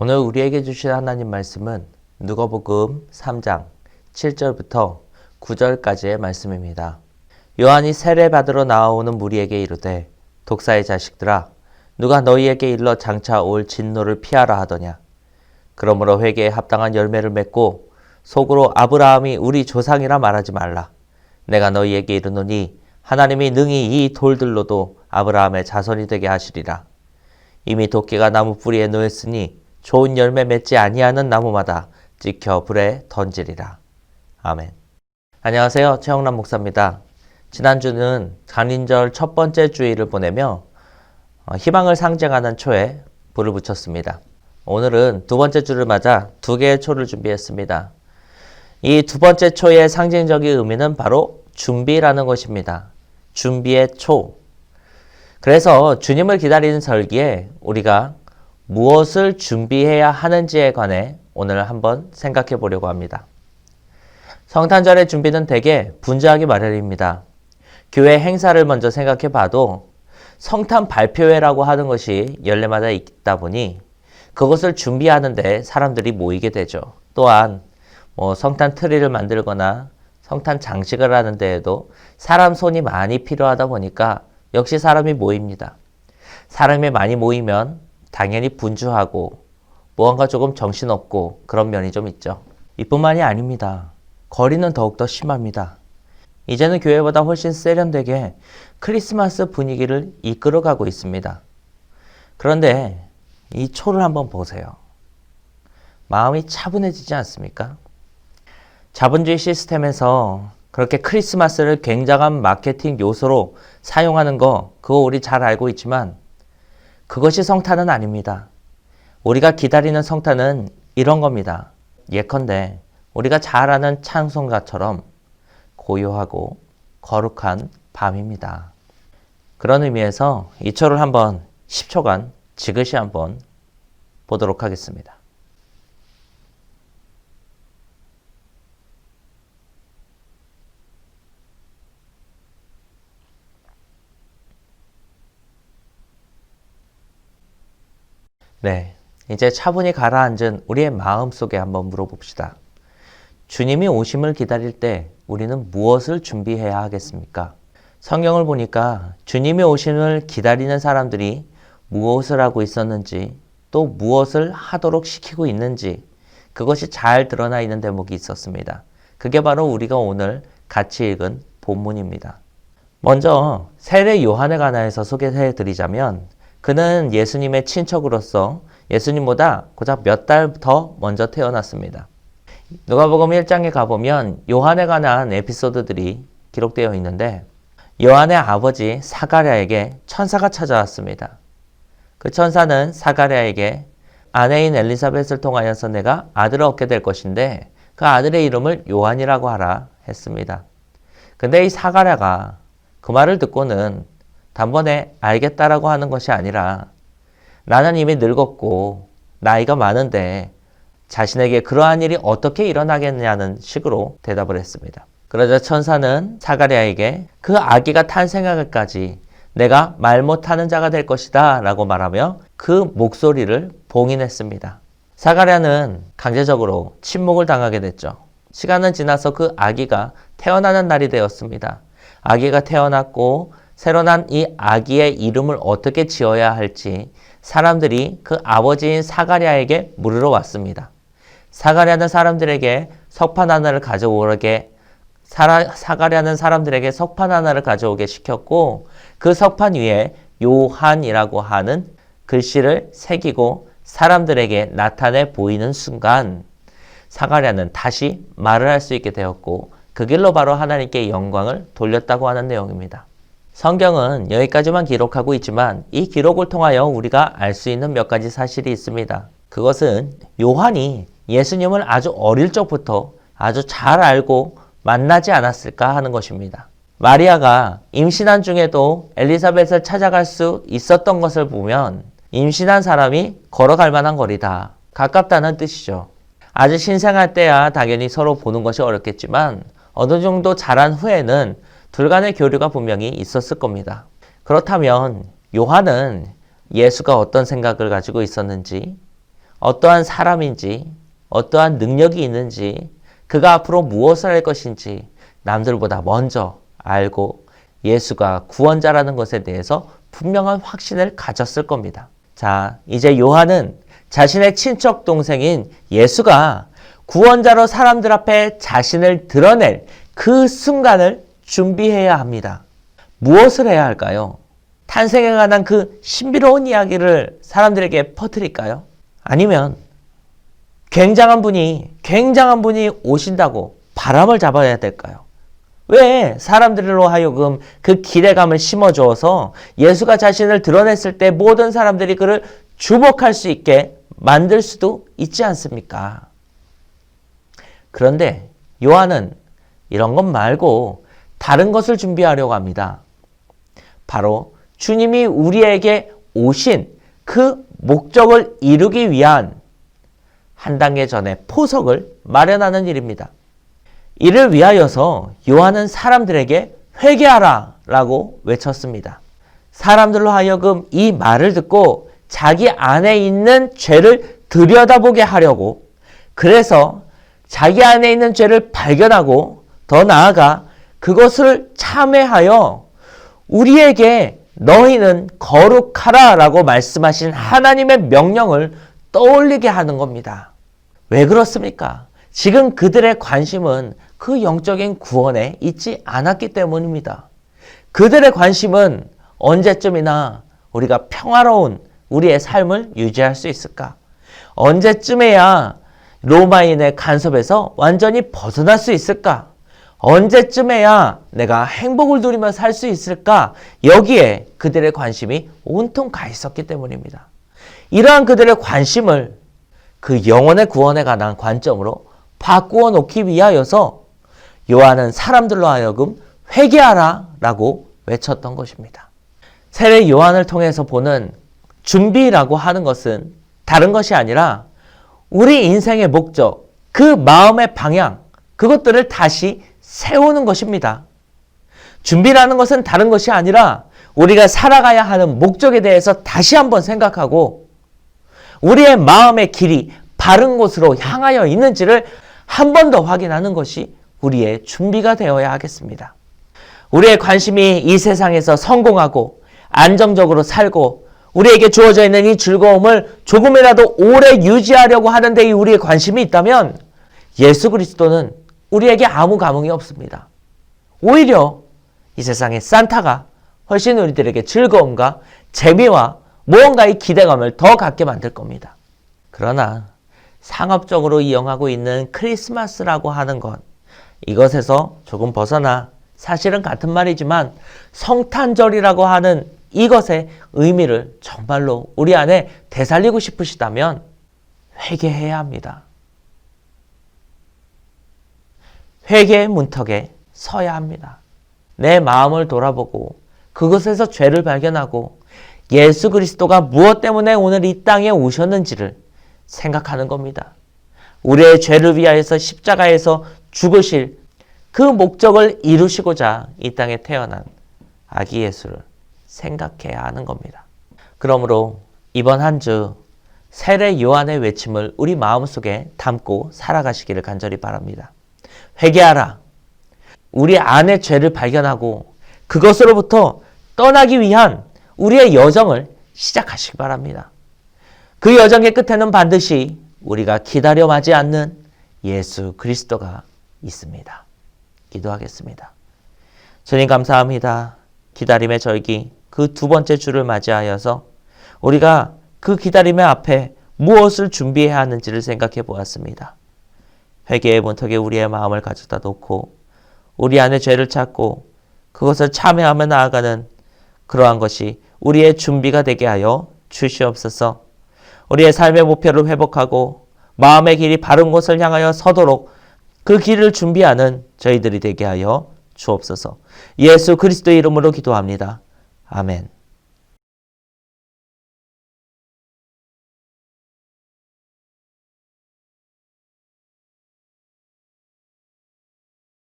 오늘 우리에게 주신 하나님 말씀은 누가복음 3장 7절부터 9절까지의 말씀입니다. 요한이 세례받으러 나오는 무리에게 이르되 독사의 자식들아 누가 너희에게 일러 장차 올 진노를 피하라 하더냐. 그러므로 회개에 합당한 열매를 맺고 속으로 아브라함이 우리 조상이라 말하지 말라. 내가 너희에게 이르노니 하나님이 능히 이 돌들로도 아브라함의 자손이 되게 하시리라. 이미 도끼가 나무 뿌리에 놓였으니 좋은 열매 맺지 아니하는 나무마다 찍혀 불에 던지리라. 아멘. 안녕하세요. 최영란 목사입니다. 지난주는 장인절 첫 번째 주일을 보내며 희망을 상징하는 초에 불을 붙였습니다. 오늘은 두 번째 주를 맞아 두 개의 초를 준비했습니다. 이 두 번째 초의 상징적인 의미는 바로 준비라는 것입니다. 준비의 초. 그래서 주님을 기다리는 절기에 우리가 무엇을 준비해야 하는지에 관해 오늘 한번 생각해 보려고 합니다. 성탄절의 준비는 대개 분주하기 마련입니다. 교회 행사를 먼저 생각해 봐도 성탄 발표회라고 하는 것이 연례마다 있다 보니 그것을 준비하는데 사람들이 모이게 되죠. 또한 성탄 트리를 만들거나 성탄 장식을 하는 데에도 사람 손이 많이 필요하다 보니까 역시 사람이 모입니다. 사람이 많이 모이면 당연히 분주하고 무언가 조금 정신없고 그런 면이 좀 있죠. 이뿐만이 아닙니다. 거리는 더욱더 심합니다. 이제는 교회보다 훨씬 세련되게 크리스마스 분위기를 이끌어가고 있습니다. 그런데 이 초를 한번 보세요. 마음이 차분해지지 않습니까? 자본주의 시스템에서 그렇게 크리스마스를 굉장한 마케팅 요소로 사용하는 거 그거 우리 잘 알고 있지만 그것이 성탄은 아닙니다. 우리가 기다리는 성탄은 이런 겁니다. 예컨대 우리가 잘 아는 찬송가처럼 고요하고 거룩한 밤입니다. 그런 의미에서 이 초를 한번 10초간 지그시 한번 보도록 하겠습니다. 네, 이제 차분히 가라앉은 우리의 마음 속에 한번 물어봅시다. 주님이 오심을 기다릴 때 우리는 무엇을 준비해야 하겠습니까? 성경을 보니까 주님이 오심을 기다리는 사람들이 무엇을 하고 있었는지 또 무엇을 하도록 시키고 있는지 그것이 잘 드러나 있는 대목이 있었습니다. 그게 바로 우리가 오늘 같이 읽은 본문입니다. 먼저 세례 요한에 관하여서 소개해 드리자면 그는 예수님의 친척으로서 예수님보다 고작 몇 달 더 먼저 태어났습니다. 누가복음 1장에 가보면 요한에 관한 에피소드들이 기록되어 있는데 요한의 아버지 사가랴에게 천사가 찾아왔습니다. 그 천사는 사가랴에게 아내인 엘리사벳을 통하여서 내가 아들을 얻게 될 것인데 그 아들의 이름을 요한이라고 하라 했습니다. 근데 이 사가랴가 그 말을 듣고는 단번에 알겠다라고 하는 것이 아니라 나는 이미 늙었고 나이가 많은데 자신에게 그러한 일이 어떻게 일어나겠냐는 식으로 대답을 했습니다. 그러자 천사는 사가랴에게 그 아기가 탄생하기까지 내가 말 못하는 자가 될 것이다 라고 말하며 그 목소리를 봉인했습니다. 사가랴는 강제적으로 침묵을 당하게 됐죠. 시간은 지나서 그 아기가 태어나는 날이 되었습니다. 아기가 태어났고 새로 난 이 아기의 이름을 어떻게 지어야 할지 사람들이 그 아버지인 사가랴에게 물으러 왔습니다. 사가랴는 사람들에게 석판 하나를 가져오게 시켰고 그 석판 위에 요한이라고 하는 글씨를 새기고 사람들에게 나타내 보이는 순간 사가랴는 다시 말을 할 수 있게 되었고 그 길로 바로 하나님께 영광을 돌렸다고 하는 내용입니다. 성경은 여기까지만 기록하고 있지만 이 기록을 통하여 우리가 알 수 있는 몇 가지 사실이 있습니다. 그것은 요한이 예수님을 아주 어릴 적부터 아주 잘 알고 만나지 않았을까 하는 것입니다. 마리아가 임신한 중에도 엘리사벳을 찾아갈 수 있었던 것을 보면 임신한 사람이 걸어갈 만한 거리다. 가깝다는 뜻이죠. 아주 신생할 때야 당연히 서로 보는 것이 어렵겠지만 어느 정도 자란 후에는 둘 간의 교류가 분명히 있었을 겁니다. 그렇다면 요한은 예수가 어떤 생각을 가지고 있었는지 어떠한 사람인지, 어떠한 능력이 있는지, 그가 앞으로 무엇을 할 것인지 남들보다 먼저 알고 예수가 구원자라는 것에 대해서 분명한 확신을 가졌을 겁니다. 자, 이제 요한은 자신의 친척 동생인 예수가 구원자로 사람들 앞에 자신을 드러낼 그 순간을 준비해야 합니다. 무엇을 해야 할까요? 탄생에 관한 그 신비로운 이야기를 사람들에게 퍼뜨릴까요? 아니면 굉장한 분이 오신다고 바람을 잡아야 될까요? 왜 사람들로 하여금 그 기대감을 심어주어서 예수가 자신을 드러냈을 때 모든 사람들이 그를 주목할 수 있게 만들 수도 있지 않습니까? 그런데 요한은 이런 것 말고 다른 것을 준비하려고 합니다. 바로 주님이 우리에게 오신 그 목적을 이루기 위한 한 단계 전에 포석을 마련하는 일입니다. 이를 위하여서 요한은 사람들에게 회개하라 라고 외쳤습니다. 사람들로 하여금 이 말을 듣고 자기 안에 있는 죄를 들여다보게 하려고, 그래서 자기 안에 있는 죄를 발견하고 더 나아가 그것을 참회하여 우리에게 너희는 거룩하라 라고 말씀하신 하나님의 명령을 떠올리게 하는 겁니다. 왜 그렇습니까? 지금 그들의 관심은 그 영적인 구원에 있지 않았기 때문입니다. 그들의 관심은 언제쯤이나 우리가 평화로운 우리의 삶을 유지할 수 있을까? 언제쯤에야 로마인의 간섭에서 완전히 벗어날 수 있을까? 언제쯤에야 내가 행복을 누리며 살 수 있을까? 여기에 그들의 관심이 온통 가 있었기 때문입니다. 이러한 그들의 관심을 그 영혼의 구원에 관한 관점으로 바꾸어 놓기 위하여서 요한은 사람들로 하여금 회개하라 라고 외쳤던 것입니다. 세례 요한을 통해서 보는 준비라고 하는 것은 다른 것이 아니라 우리 인생의 목적, 그 마음의 방향, 그것들을 다시 세우는 것입니다. 준비라는 것은 다른 것이 아니라 우리가 살아가야 하는 목적에 대해서 다시 한번 생각하고 우리의 마음의 길이 바른 곳으로 향하여 있는지를 한 번 더 확인하는 것이 우리의 준비가 되어야 하겠습니다. 우리의 관심이 이 세상에서 성공하고 안정적으로 살고 우리에게 주어져 있는 이 즐거움을 조금이라도 오래 유지하려고 하는데 이 우리의 관심이 있다면 예수 그리스도는 우리에게 아무 감흥이 없습니다. 오히려 이 세상의 산타가 훨씬 우리들에게 즐거움과 재미와 무언가의 기대감을 더 갖게 만들 겁니다. 그러나 상업적으로 이용하고 있는 크리스마스라고 하는 것, 이것에서 조금 벗어나 사실은 같은 말이지만 성탄절이라고 하는 이것의 의미를 정말로 우리 안에 되살리고 싶으시다면 회개해야 합니다. 회개의 문턱에 서야 합니다. 내 마음을 돌아보고 그것에서 죄를 발견하고 예수 그리스도가 무엇 때문에 오늘 이 땅에 오셨는지를 생각하는 겁니다. 우리의 죄를 위하여서 십자가에서 죽으실 그 목적을 이루시고자 이 땅에 태어난 아기 예수를 생각해야 하는 겁니다. 그러므로 이번 한 주 세례 요한의 외침을 우리 마음속에 담고 살아가시기를 간절히 바랍니다. 회개하라. 우리 안의 죄를 발견하고 그것으로부터 떠나기 위한 우리의 여정을 시작하시기 바랍니다. 그 여정의 끝에는 반드시 우리가 기다려 마지 않는 예수 그리스도가 있습니다. 기도하겠습니다. 주님 감사합니다. 기다림의 절기 그 두 번째 주를 맞이하여서 우리가 그 기다림의 앞에 무엇을 준비해야 하는지를 생각해 보았습니다. 회개의 문턱에 우리의 마음을 가져다 놓고 우리 안에 죄를 찾고 그것을 참회하며 나아가는 그러한 것이 우리의 준비가 되게 하여 주시옵소서. 우리의 삶의 목표를 회복하고 마음의 길이 바른 곳을 향하여 서도록 그 길을 준비하는 저희들이 되게 하여 주옵소서. 예수 그리스도의 이름으로 기도합니다. 아멘.